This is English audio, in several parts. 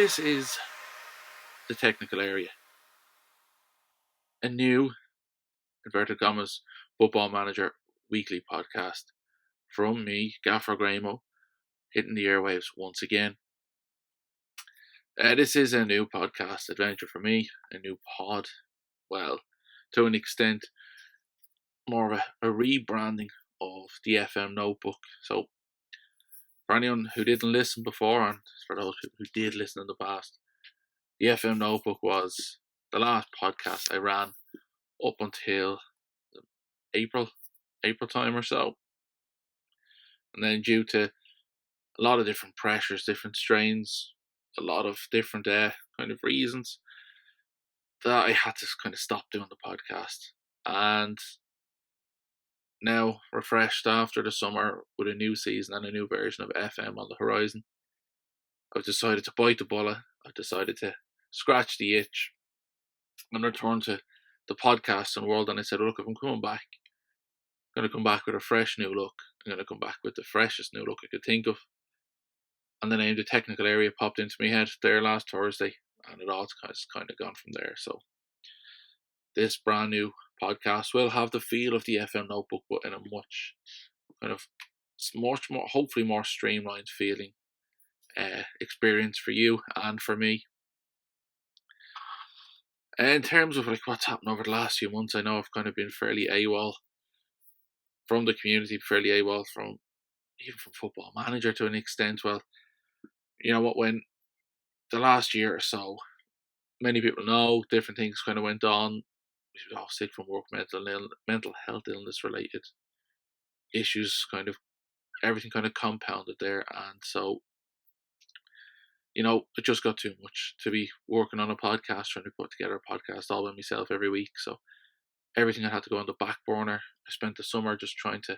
This is the technical area. A new, inverted commas, football manager weekly podcast from me, Gaffer Graemo, hitting the airwaves once again. This is a new podcast adventure for me, a new pod. Well, to an extent, more of a rebranding of the FM notebook. So, for anyone who didn't listen before, and for those who did listen in the past, the FM notebook was the last podcast I ran up until April time or so. And then due to a lot of different pressures, different strains, a lot of different kind of reasons, that I had to kind of stop doing the podcast. And now, refreshed after the summer with a new season and a new version of FM on the horizon, I've decided to bite the bullet. I've decided to scratch the itch and return to the podcasting world. And I said, look, if I'm coming back, I'm going to come back with a fresh new look. I'm going to come back with the freshest new look I could think of. And the name The Technical Area popped into my head there last Thursday, and it all has kind of gone from there. So this brand new podcast will have the feel of the FM notebook, but in a much more, hopefully more streamlined feeling experience for you and for me. In terms of what's happened over the last few months, I know I've kind of been fairly AWOL from the community, fairly AWOL from Football Manager to an extent. Well, you know what, when the last year or so, many people know different things kind of went on. Sick from work, mental health illness related issues, kind of everything kind of compounded there. And so, it just got too much to be working on a podcast, trying to put together a podcast all by myself every week. So everything had to go on the back burner. I spent the summer just trying to,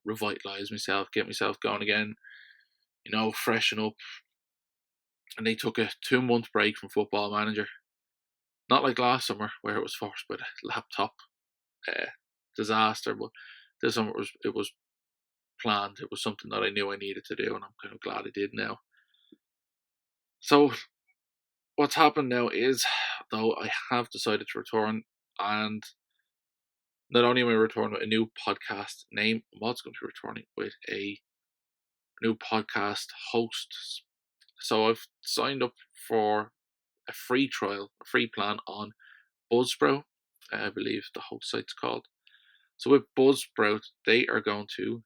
revitalize myself, get myself going again, freshen up. And they took a 2-month break from Football Manager. Not like last summer where it was forced by the laptop disaster, but this summer it was planned. It was something that I knew I needed to do, and I'm kind of glad I did now. So what's happened now is, though, I have decided to return, and not only am I returning with a new podcast name, I'm also going to be returning with a new podcast host. So I've signed up for a free trial, a free plan on WonderSProd, I believe the host site's called. So with WonderSProd, they are going to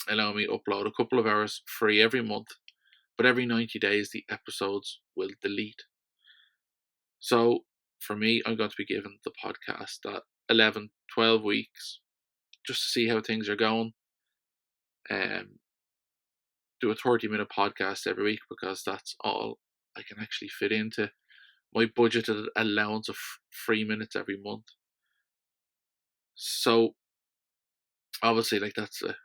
allow me to upload a couple of hours free every month, but every 90 days the episodes will delete. So for me, I'm going to be given the podcast that 11, 12 weeks just to see how things are going. Do a 30-minute podcast every week because that's all I can actually fit into my budgeted allowance of 3 minutes every month. So obviously, that's a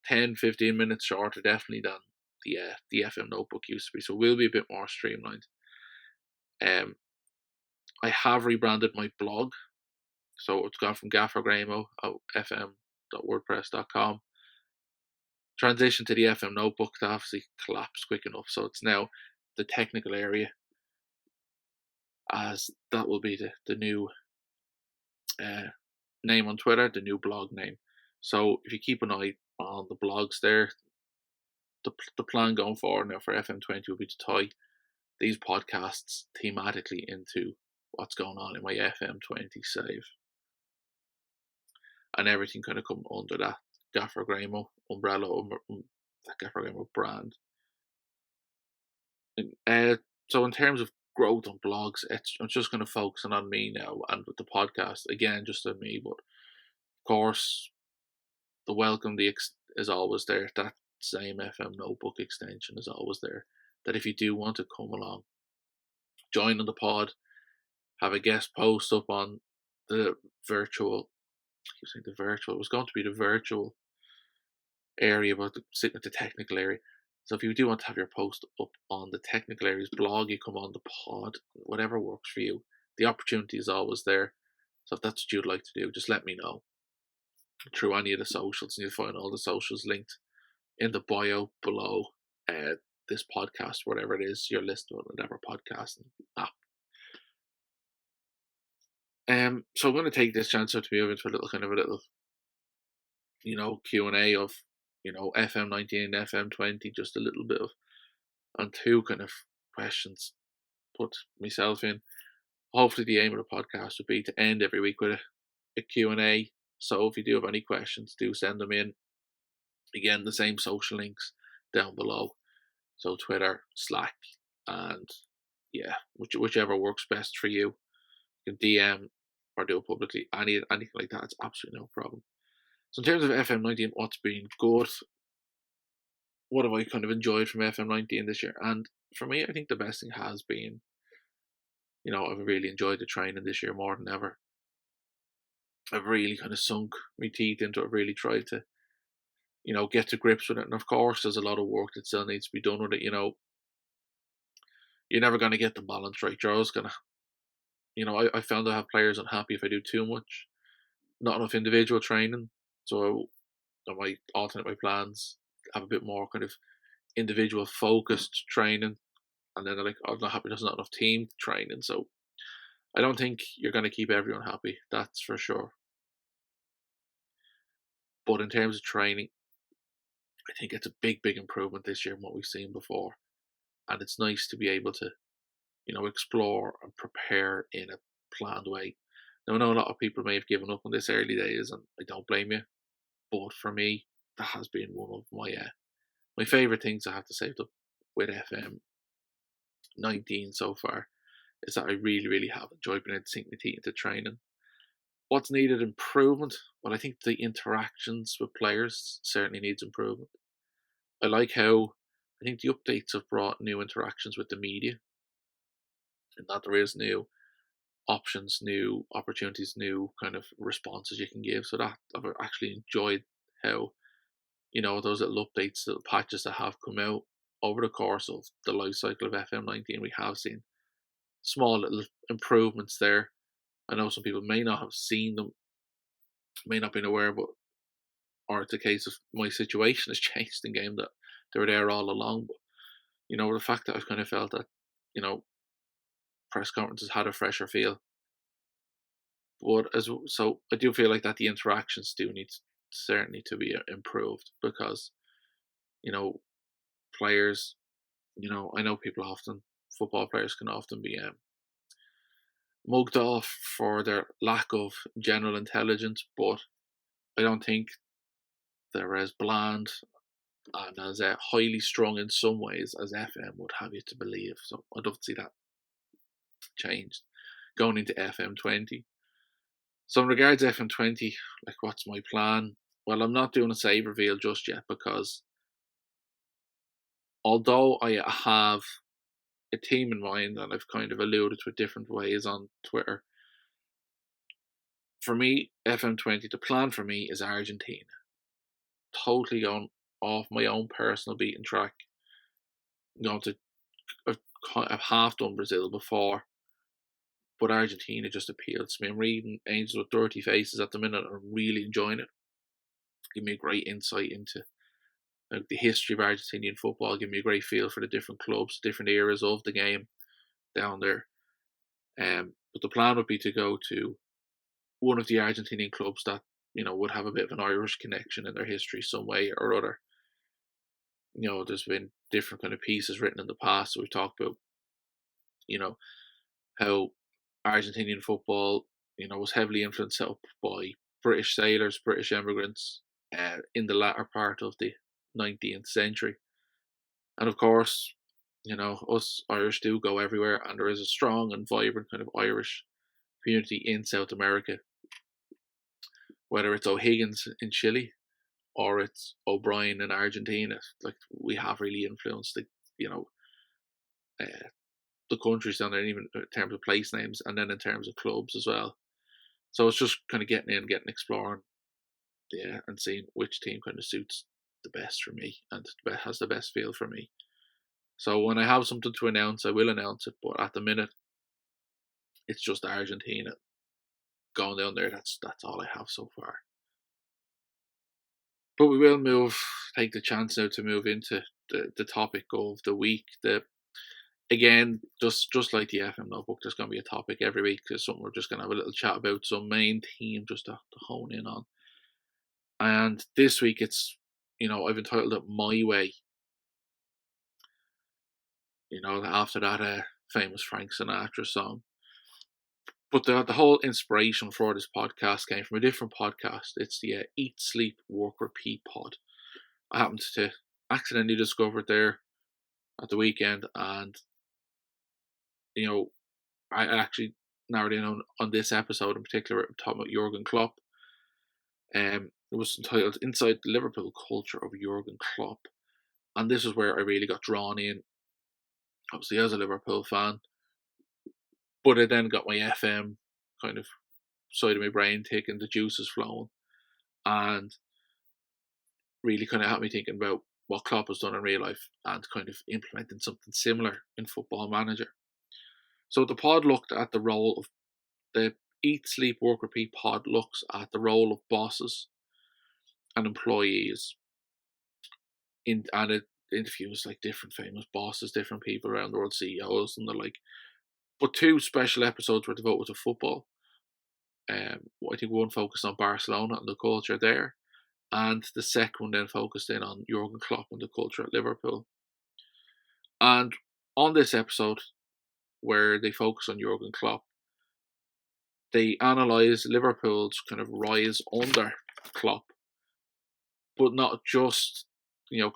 10-15 minutes shorter definitely than the FM notebook used to be. So it will be a bit more streamlined. I have rebranded my blog, so it's gone from Gaffer Graemo FM.wordpress.com. Transition to the FM notebook to obviously collapse quick enough, so it's now The Technical Area, as that will be the new name on Twitter, the new blog name. So if you keep an eye on the blogs there, the plan going forward now for FM20 will be to tie these podcasts thematically into what's going on in my FM20 save, and everything kind of come under that Gaffer Graemo umbrella, that Gaffer Graemo brand. So in terms of growth on blogs, I'm just going to focus on me now, and with the podcast again, just on me. But of course, the welcome is always there. That same FM notebook extension is always there. That if you do want to come along, join on the pod, have a guest post up on the virtual. I keep saying the virtual. It was going to be the virtual area, but sitting at the technical area. So if you do want to have your post up on the Technical Areas blog, you come on the pod, whatever works for you. The opportunity is always there. So if that's what you'd like to do, just let me know through any of the socials, and you'll find all the socials linked in the bio below. this podcast, whatever it is you're listening to, whatever podcasting app. So I'm going to take this chance to move into a little Q&A of FM19 and FM20, just a little bit of, and two kind of questions put myself in. Hopefully the aim of the podcast would be to end every week with a Q&A. So if you do have any questions, do send them in. Again, the same social links down below. So Twitter, Slack, and whichever works best for you. You can DM or do it publicly. Anything like that, it's absolutely no problem. So in terms of FM19, what's been good? What have I kind of enjoyed from FM19 this year? And for me, I think the best thing has been, I've really enjoyed the training this year more than ever. I've really kind of sunk my teeth into it, really tried to, get to grips with it. And of course, there's a lot of work that still needs to be done with it. You're never going to get the balance right. You're always going to, I found I have players unhappy if I do too much, not enough individual training. So I might alternate my plans, have a bit more kind of individual focused training. And then they're like, I'm not happy there's not enough team training. So I don't think you're going to keep everyone happy. That's for sure. But in terms of training, I think it's a big, big improvement this year from what we've seen before. And it's nice to be able to, explore and prepare in a planned way. Now, I know a lot of people may have given up on this early days, and I don't blame you. But for me, that has been one of my favourite things, I have to say, with FM19 so far, is that I really, really have enjoyed being able to sink my teeth into training. What's needed improvement? Well, I think the interactions with players certainly needs improvement. I like how I think the updates have brought new interactions with the media, and that there is new options, new opportunities, new kind of responses you can give. So that I've actually enjoyed how, those little updates, little patches that have come out over the course of the life cycle of FM19. We have seen small little improvements there. I know some people may not have seen them, may not been aware, or it's a case of my situation has changed in game, that they were there all along. But the fact that I've kind of felt that press conferences had a fresher feel. But so I do feel like that the interactions do need certainly to be improved, because players, I know football players can often be mugged off for their lack of general intelligence, but I don't think they're as bland and as highly strung in some ways as FM would have you to believe. So I'd love to see that changed going into FM20. So in regards to FM20, like, what's my plan? Well, I'm not doing a save reveal just yet, because although I have a team in mind, and I've kind of alluded to it different ways on Twitter, for me, FM20, the plan for me is Argentina. Totally going off my own personal beaten track. I've half done Brazil before, but Argentina just appeals to me. I'm reading Angels with Dirty Faces at the minute, and I'm really enjoying it. Give me a great insight into the history of Argentinian football. Give me a great feel for the different clubs, different eras of the game down there. But the plan would be to go to one of the Argentinian clubs that would have a bit of an Irish connection in their history some way or other. There's been different kind of pieces written in the past. So we've talked about how Argentinian football was heavily influenced by British sailors, British immigrants in the latter part of the 19th century. And of course, us Irish do go everywhere, and there is a strong and vibrant kind of Irish community in South America. Whether it's O'Higgins in Chile or it's O'Brien in Argentina, like, we have really influenced the countries down there, even in terms of place names, and then in terms of clubs as well. So it's just kind of getting exploring, and seeing which team kind of suits the best for me and has the best feel for me. So when I have something to announce, I will announce it. But at the minute, it's just Argentina going down there. That's all I have so far. But we will take the chance now to move into the topic of the week. Again, just like the FM notebook, there's going to be a topic every week. There's something we're just going to have a little chat about, some main theme just to hone in on. And this week it's, I've entitled it My Way. After that famous Frank Sinatra song. But the whole inspiration for this podcast came from a different podcast. It's the Eat, Sleep, Work, Repeat pod. I happened to accidentally discover it there at the weekend, and I actually narrowed in on this episode in particular, talking about Jurgen Klopp. It was entitled Inside the Liverpool Culture of Jurgen Klopp, and this is where I really got drawn in, obviously as a Liverpool fan, but I then got my FM kind of side of my brain taking, the juices flowing, and really kind of had me thinking about what Klopp has done in real life and kind of implementing something similar in Football Manager. So the pod looked at the role of the Eat, Sleep, Work, Repeat pod looks at the role of bosses and employees and it interviews like different famous bosses, different people around the world, CEOs and the like. But two special episodes were devoted to football. I think one focused on Barcelona and the culture there, and the second one then focused in on Jurgen Klopp and the culture at Liverpool. And on this episode, where they focus on Jurgen Klopp, they analyse Liverpool's kind of rise under Klopp, but not just the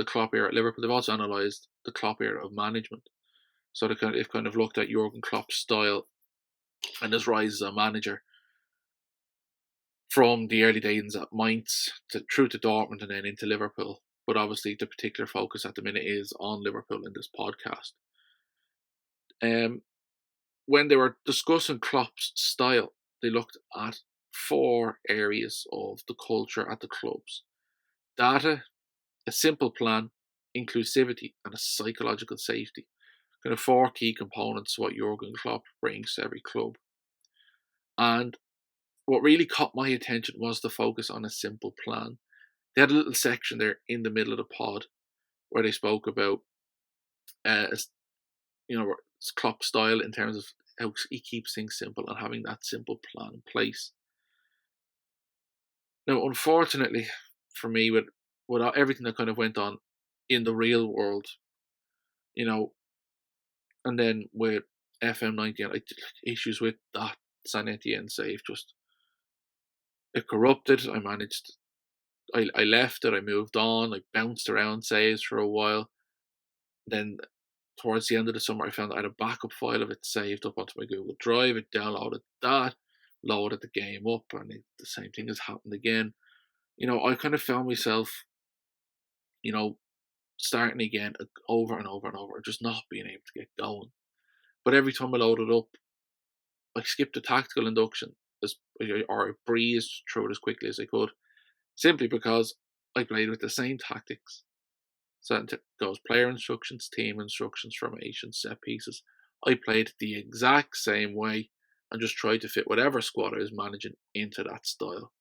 Klopp era at Liverpool. They've also analysed the Klopp era of management. So they've kind of looked at Jurgen Klopp's style and his rise as a manager from the early days at Mainz through to Dortmund and then into Liverpool. But obviously the particular focus at the minute is on Liverpool in this podcast. When they were discussing Klopp's style, they looked at 4 areas of the culture at the clubs: data, a simple plan, inclusivity, and a psychological safety. Kind of 4 key components to what Jurgen Klopp brings to every club. And what really caught my attention was the focus on a simple plan. They had a little section there in the middle of the pod where they spoke about Klopp's style in terms of how he keeps things simple and having that simple plan in place. Now, unfortunately for me, with everything that kind of went on in the real world, and then with FM20, I issues with that San Etienne save, just it corrupted. I left it, I moved on, I bounced around saves for a while. Then towards the end of the summer, I found I had a backup file of it saved up onto my Google Drive. It downloaded that, loaded the game up, and the same thing has happened again. I kind of found myself, starting again over and over and over, just not being able to get going. But every time I loaded up, I skipped the tactical induction or breezed through it as quickly as I could, simply because I played with the same tactics. So it goes player instructions, team instructions, formations, set pieces. I played the exact same way and just tried to fit whatever squad I was managing into that style.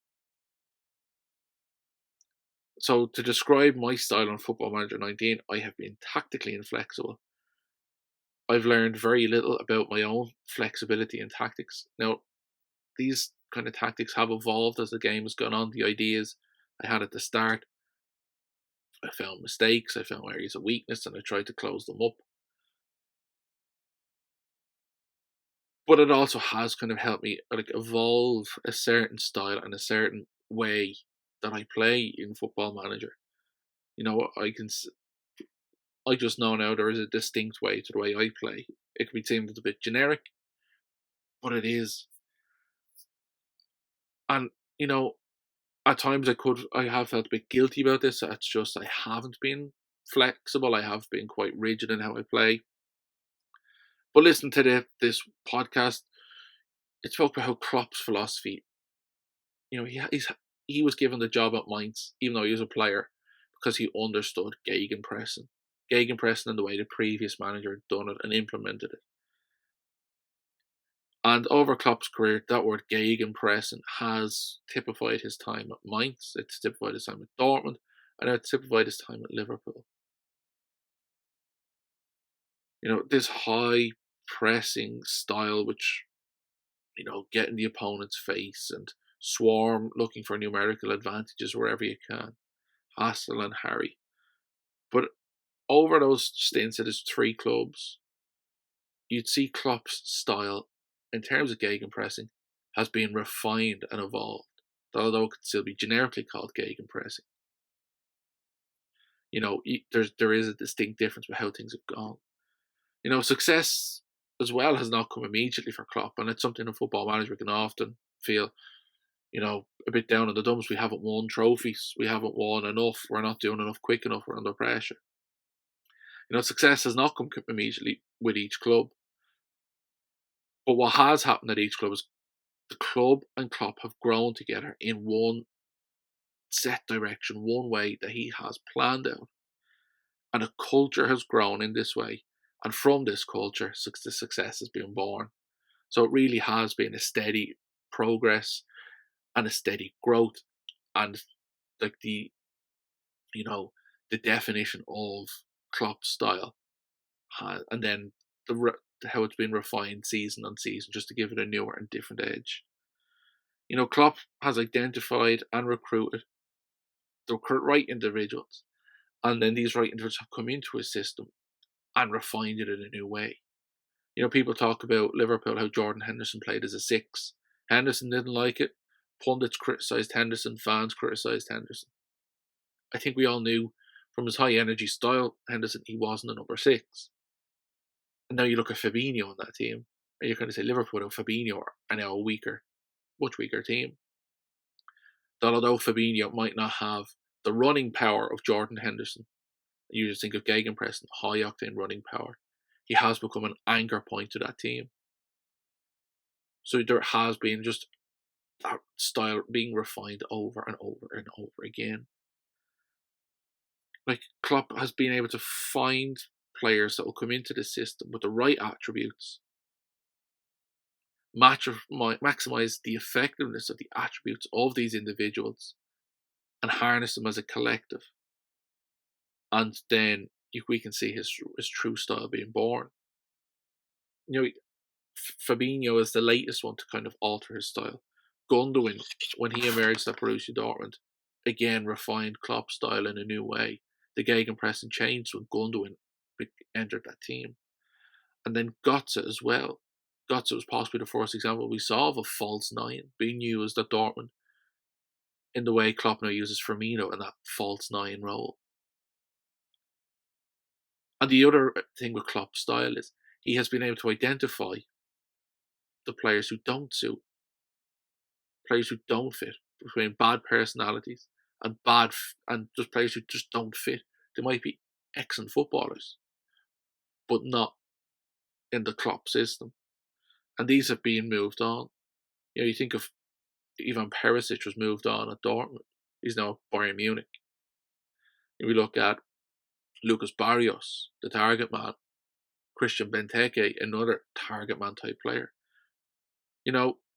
So to describe my style on Football Manager 19, I have been tactically inflexible. I've learned very little about my own flexibility and tactics. Now, these kind of tactics have evolved as the game has gone on. The ideas I had at the start, I found mistakes, I found areas of weakness, and I tried to close them up. But it also has kind of helped me evolve a certain style and a certain way that I play in Football Manager. I just know now there is a distinct way to the way I play. It can be seemed a bit generic, but it is. And, at times I have felt a bit guilty about this. It's just I haven't been flexible. I have been quite rigid in how I play. But listen to this podcast. It spoke about how Klopp's philosophy, he was given the job at Mainz, even though he was a player, because he understood gegenpressing in the way the previous manager had done it and implemented it. And over Klopp's career, that word gegenpressing has typified his time at Mainz, it's typified his time at Dortmund, and it's typified his time at Liverpool. This high pressing style, which, get in the opponent's face and swarm looking for numerical advantages wherever you can. Hassel and harry. But over those stints at his 3 clubs, you'd see Klopp's style, in terms of gegenpressing, has been refined and evolved, although it could still be generically called gegenpressing. There is a distinct difference with how things have gone. Success as well has not come immediately for Klopp, and it's something a football manager can often feel, a bit down in the dumps. We haven't won trophies. We haven't won enough. We're not doing enough quick enough. We're under pressure. Success has not come immediately with each club. But what has happened at each club is the club and Klopp have grown together in one set direction, one way that he has planned out. And a culture has grown in this way. And from this culture, the success has been born. So it really has been a steady progress and a steady growth. And like the definition of Klopp's style, and then how it's been refined season on season, just to give it a newer and different edge. Klopp has identified and recruited the right individuals, and then these right individuals have come into his system and refined it in a new way. People talk about Liverpool, how Jordan Henderson played as a 6. Henderson didn't like it. Pundits criticised Henderson. Fans criticised Henderson. I think we all knew from his high energy style, Henderson, he wasn't a number 6. And now you look at Fabinho on that team, and you're going to say Liverpool and Fabinho are now a much weaker team. That although Fabinho might not have the running power of Jordan Henderson, you just think of gegenpressing, high octane running power, he has become an anchor point to that team. So there has been just that style being refined over and over and over again. Like, Klopp has been able to find players that will come into the system with the right attributes, maximize the effectiveness of the attributes of these individuals, and harness them as a collective. And then we can see his true style being born. Fabinho is the latest one to kind of alter his style. Gundogan, when he emerged at Borussia Dortmund, again refined Klopp's style in a new way. The gegenpressing changed when Gundogan entered that team. And then Götze as well. Götze was possibly the first example we saw of a false 9 being used at Dortmund in the way Klopp now uses Firmino in that false 9 role. And the other thing with Klopp's style is he has been able to identify the players who don't suit, players who don't fit, between bad personalities and just players who just don't fit. They might be excellent footballers, but not in the Klopp system. And these have been moved on. You think of Ivan Perisic was moved on at Dortmund. He's now at Bayern Munich. We look at Lucas Barrios, the target man. Christian Benteke, another target man type player.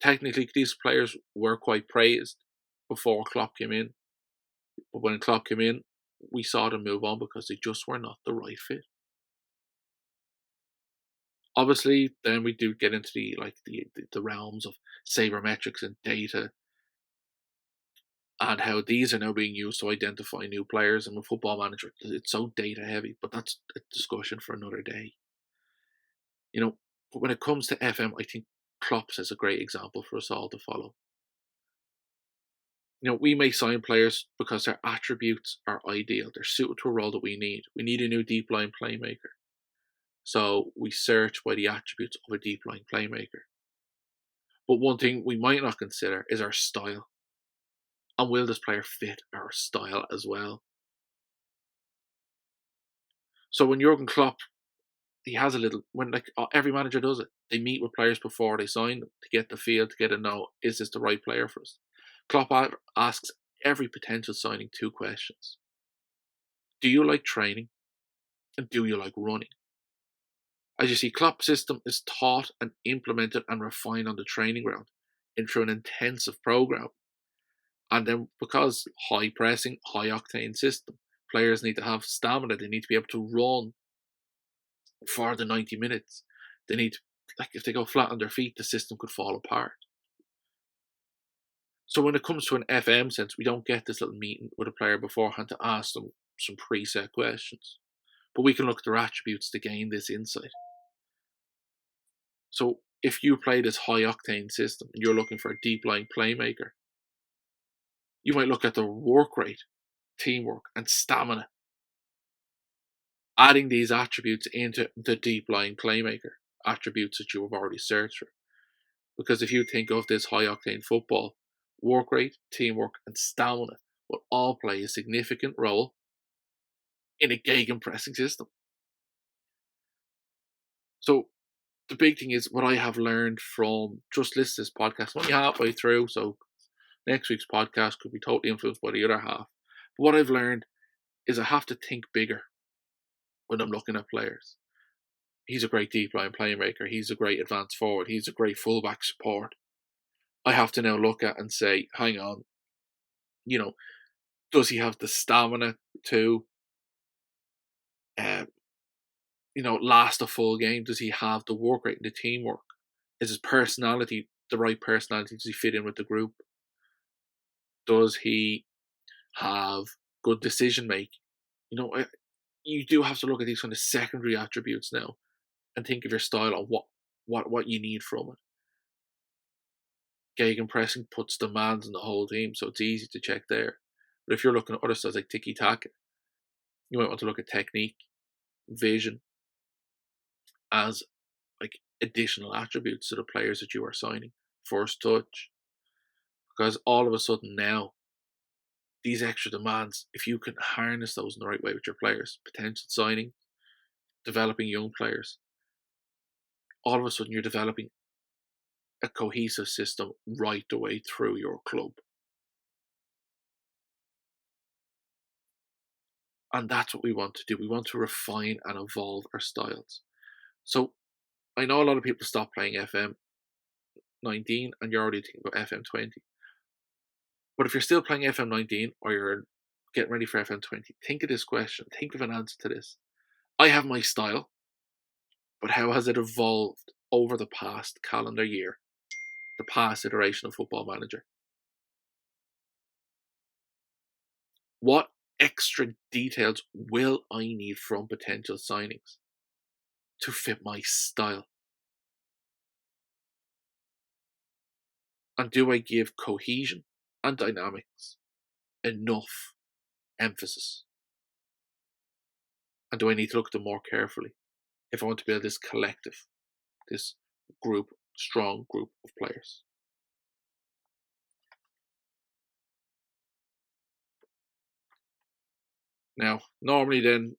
Technically these players were quite praised before Klopp came in. But when Klopp came in, we saw them move on because they just were not the right fit. Obviously, then we do get into the realms of sabermetrics and data, and how these are now being used to identify new players. And with Football Manager, it's so data heavy, but that's a discussion for another day. But when it comes to FM, I think Klopp is a great example for us all to follow. We may sign players because their attributes are ideal. They're suited to a role that we need. We need a new deep line playmaker. So we search by the attributes of a deep line playmaker. But one thing we might not consider is our style. And will this player fit our style as well? So when Jurgen Klopp, he has every manager does it. They meet with players before they sign them to get the feel, to get to know, is this the right player for us? Klopp asks every potential signing 2 questions. Do you like training? And do you like running? As you see, Klopp's system is taught and implemented and refined on the training ground through an intensive program. And then because high pressing, high octane system, players need to have stamina. They need to be able to run for the 90 minutes. They need, like, if they go flat on their feet, the system could fall apart. So when it comes to an FM sense, we don't get this little meeting with a player beforehand to ask them some preset questions. But we can look at their attributes to gain this insight. So if you play this high octane system and you're looking for a deep line playmaker, you might look at the work rate, teamwork, and stamina. Adding these attributes into the deep line playmaker, attributes that you have already searched for. Because if you think of this high octane football, work rate, teamwork, and stamina will all play a significant role in a gegenpressing system. So the big thing is what I have learned from just listening to this podcast. I'm only halfway through, so next week's podcast could be totally influenced by the other half. But what I've learned is I have to think bigger when I'm looking at players. He's a great deep line playmaker. He's a great advanced forward. He's a great fullback support. I have to now look at and say, hang on, does he have the stamina to, last a full game? Does he have the work rate and the teamwork? Is his personality the right personality? Does he fit in with the group? Does he have good decision making? You do have to look at these kind of secondary attributes now and think of your style and what you need from it. Gegenpressing puts demands on the whole team, so it's easy to check there. But if you're looking at other styles like tiki-taka, you might want to look at technique, vision, as like additional attributes to the players that you are signing. First touch. Because all of a sudden now, these extra demands, if you can harness those in the right way with your players, potential signing, developing young players, all of a sudden you're developing a cohesive system right the way through your club. And that's what we want to do. We want to refine and evolve our styles. So I know a lot of people stop playing FM19 and you're already thinking about FM20. But if you're still playing FM19 or you're getting ready for FM20, think of this question. Think of an answer to this. I have my style, but how has it evolved over the past calendar year? The past iteration of Football Manager? What extra details will I need from potential signings to fit my style? And do I give cohesion and dynamics enough emphasis? And do I need to look at them more carefully if I want to build this collective, this group, strong group of players? Now, normally then,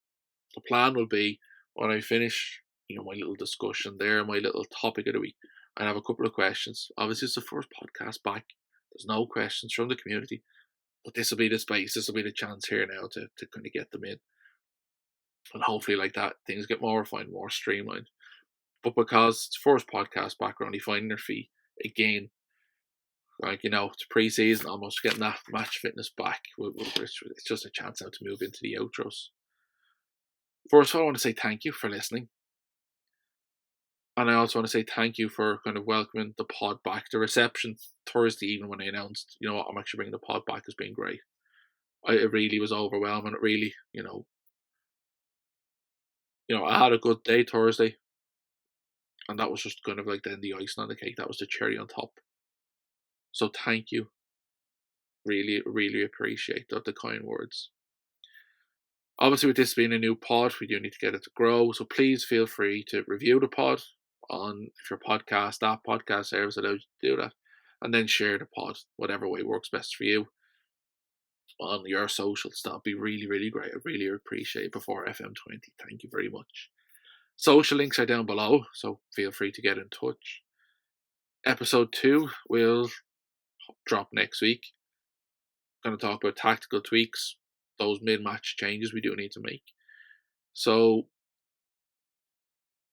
the plan will be when I finish, my little discussion there, my little topic of the week, I have a couple of questions. Obviously, it's the first podcast back. There's no questions from the community, but this will be the space. This will be the chance here now to kind of get them in. And hopefully like that, things get more refined, more streamlined. But because it's first podcast back, we're only finding their feet again. It's pre-season, almost getting that match fitness back. It's just a chance now to move into the outros. First of all, I want to say thank you for listening. And I also want to say thank you for kind of welcoming the pod back. The reception Thursday evening when I announced, I'm actually bringing the pod back has been great. It really was overwhelming. It really, I had a good day Thursday. And that was just kind of like then the icing on the cake. That was the cherry on top. So thank you. Really, really appreciate the kind words. Obviously, with this being a new pod, we do need to get it to grow. So please feel free to review the pod on if your podcast app, podcast service allows you to do that. And then share the pod, whatever way works best for you, on your socials. That'd be really, really great. I really appreciate it before FM20. Thank you very much. Social links are down below, so feel free to get in touch. Episode 2 will drop next week. I'm going to talk about tactical tweaks, those mid-match changes we do need to make. So,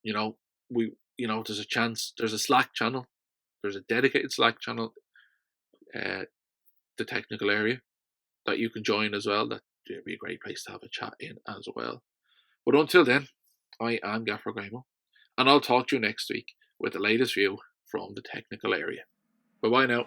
there's a chance, there's a Slack channel, there's a dedicated Slack channel, the technical area, that you can join as well. That would be a great place to have a chat in as well. But until then, I am Gaffer Graemo, and I'll talk to you next week with the latest view from the technical area. Bye bye now.